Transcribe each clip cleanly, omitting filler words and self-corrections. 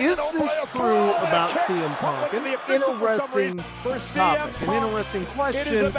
Is this true about CM Punk? An interesting topic, an interesting question. And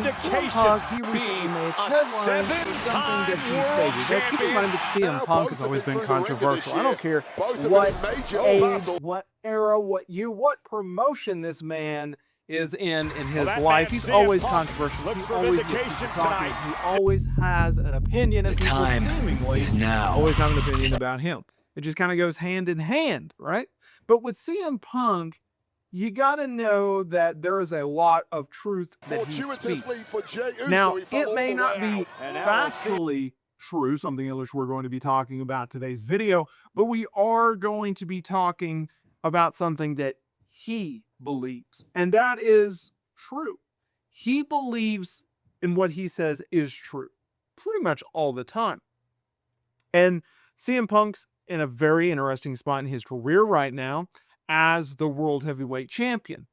CM Punk, he recently made headlines for something that he stated. Now, keep in mind that CM Punk has always been controversial. I don't care what age, what era, what promotion this man is in his life. He's always controversial. He always gets people talking. He always has an opinion, and people seemingly always have an opinion about him. It just kind of goes hand in hand, right? But with CM Punk, you got to know that there is a lot of truth that he speaks. Now, it may not be factually true, something in which we're going to be talking about today's video, but we are going to be talking about something that he believes, and that is true. He believes in what he says is true pretty much all the time. And CM Punk's in a very interesting spot in his career right now as the World Heavyweight Champion.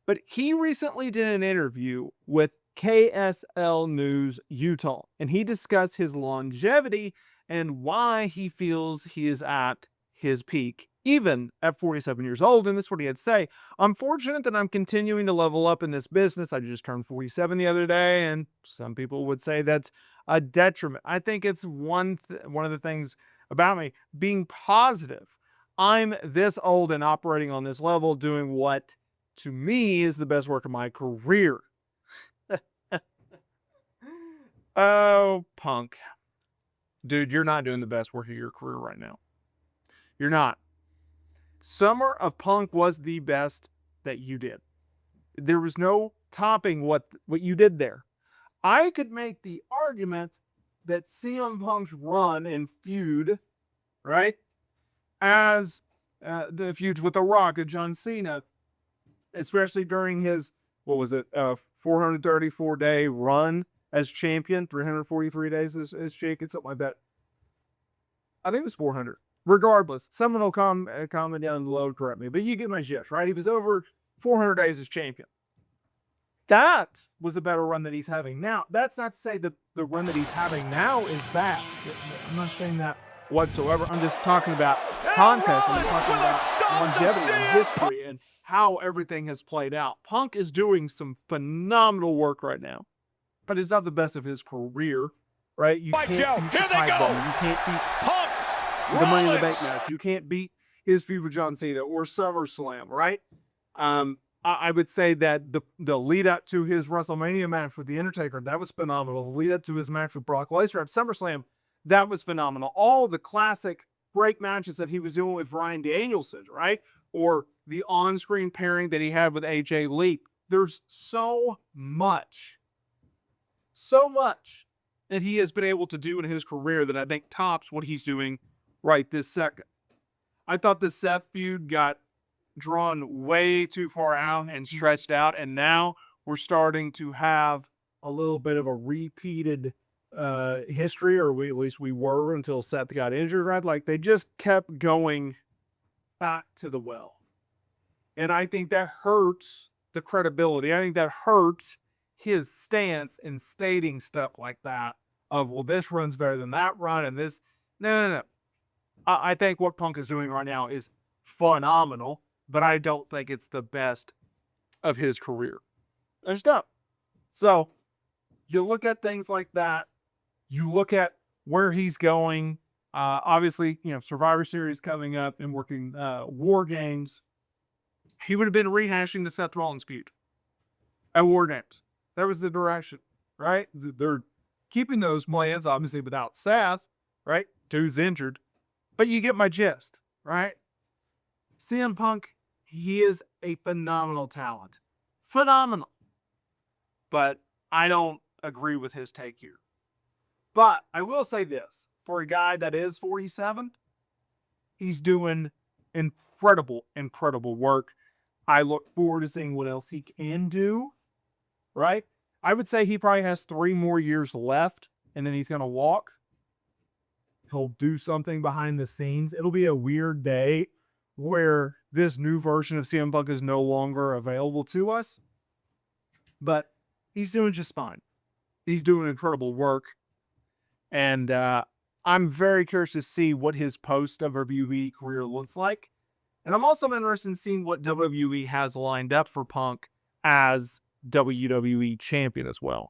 But he recently did an interview with KSL News Utah, and he discussed his longevity and why he feels he is at his peak, even at 47 years old. And this is what he had to say. I'm fortunate that I'm continuing to level up in this business. I just turned 47 the other day, and some people would say that's a detriment. I think it's one of the things about me being positive. I'm this old and operating on this level, doing what to me is the best work of my career. Oh, Punk. Dude, you're not doing the best work of your career right now. You're not. Summer of Punk was the best that you did. There was no topping what you did there. I could make the argument that CM Punk's run and feud, right, as the feuds with The Rock and John Cena, especially during his, 434-day run as champion, 343 days as champion, something like that. I think it was 400. Regardless, someone will comment down below and correct me, but you get my gist, right? He was over 400 days as champion. That was a better run that he's having now. That's not to say that the run that he's having now is bad. I'm not saying that whatsoever. I'm just talking about context. I'm talking about longevity and history and how everything has played out. Punk is doing some phenomenal work right now, but it's not the best of his career, right? You can't beat the Pipe Bomb. You can't beat Punk. The Money in the Bank match. You can't beat his feud with John Cena or SummerSlam, right? I would say that the lead up to his WrestleMania match with The Undertaker, that was phenomenal. The lead up to his match with Brock Lesnar at SummerSlam, that was phenomenal. All the classic great matches that he was doing with Bryan Danielson, right? Or the on-screen pairing that he had with AJ Lee. There's so much that he has been able to do in his career that I think tops what he's doing right this second. I thought the Seth feud got drawn way too far out and stretched out, and now we're starting to have a little bit of a repeated history, or at least we were until Seth got injured, right? Like they just kept going back to the well. And I think that hurts the credibility. I think that hurts his stance in stating stuff like that of, well, this run's better than that run, and this. No. I think what Punk is doing right now is phenomenal, but I don't think it's the best of his career. There's not. So you look at things like that. You look at where he's going. Obviously, Survivor Series coming up and working War Games. He would have been rehashing the Seth Rollins feud at War Games. That was the direction, right? They're keeping those plans, obviously, without Seth, right? Dude's injured. But you get my gist, right? CM Punk, he is a phenomenal talent. Phenomenal. But I don't agree with his take here. But I will say this. For a guy that is 47, he's doing incredible work. I look forward to seeing what else he can do, right? I would say he probably has 3 more years left, and then he's going to walk. He'll do something behind the scenes. It'll be a weird day where this new version of CM Punk is no longer available to us. But he's doing just fine. He's doing incredible work. And I'm very curious to see what his post-WWE career looks like. And I'm also interested in seeing what WWE has lined up for Punk as WWE champion as well.